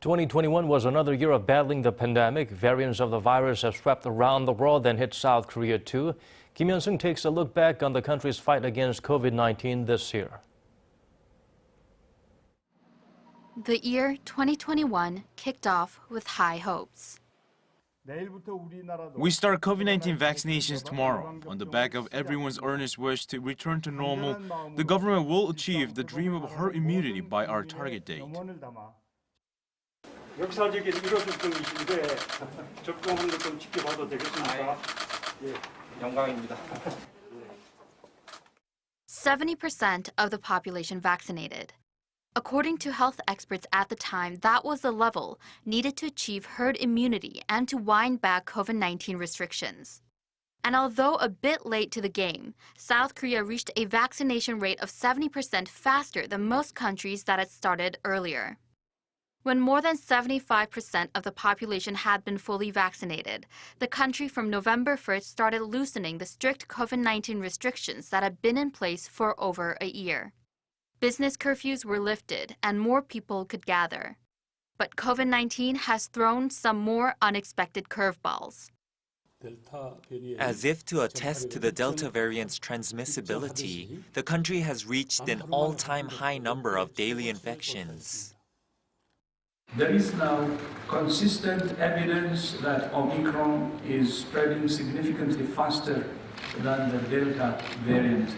2021 was another year of battling the pandemic. Variants of the virus have swept around the world and hit South Korea too. Yeon-seung takes a look back on the country's fight against COVID-19 this year. The year 2021 kicked off with high hopes. We start COVID-19 vaccinations tomorrow. On the back of everyone's earnest wish to return to normal, the government will achieve the dream of herd immunity by our target date. 역사적인 일어섰던일인데 접종한 것 좀 지켜봐도 되겠습니까? 예, 영광입니다. 70% of the population vaccinated. According to health experts at the time, that was the level needed to achieve herd immunity and to wind back COVID-19 restrictions. And although a bit late to the game, South Korea reached a vaccination rate of 70% faster than most countries that had started earlier. When more than 75% of the population had been fully vaccinated, the country from November 1st started loosening the strict COVID-19 restrictions that had been in place for over a year. Business curfews were lifted and more people could gather. But COVID-19 has thrown some more unexpected curveballs. As if to attest to the Delta variant's transmissibility, the country has reached an all-time high number of daily infections. There is now consistent evidence that Omicron is spreading significantly faster than the Delta variant.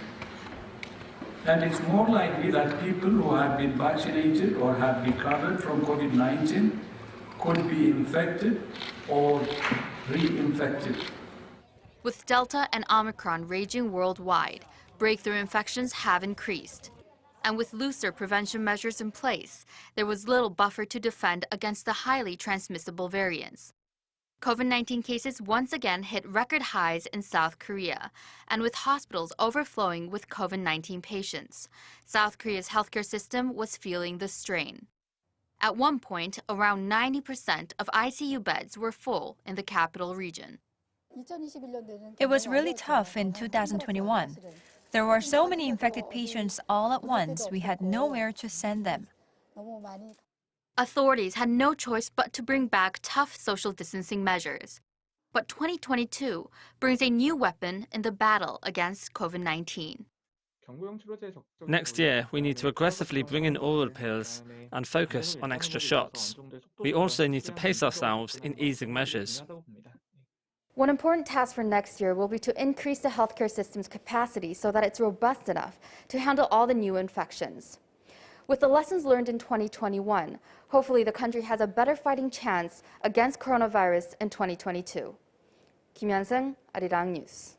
And it's more likely that people who have been vaccinated or have recovered from COVID-19 could be infected or reinfected. With Delta and Omicron raging worldwide, breakthrough infections have increased. And with looser prevention measures in place, there was little buffer to defend against the highly transmissible variants. COVID-19 cases once again hit record highs in South Korea, and with hospitals overflowing with COVID-19 patients, South Korea's healthcare system was feeling the strain. At one point, around 90% of ICU beds were full in the capital region. It was really tough in 2021. There were so many infected patients all at once, we had nowhere to send them. Authorities had no choice but to bring back tough social distancing measures. But 2022 brings a new weapon in the battle against COVID-19. Next year, we need to aggressively bring in oral pills and focus on extra shots. We also need to pace ourselves in easing measures. One important task for next year will be to increase the healthcare system's capacity so that it's robust enough to handle all the new infections. With the lessons learned in 2021, hopefully the country has a better fighting chance against coronavirus in 2022. Yeon-seung, Arirang News.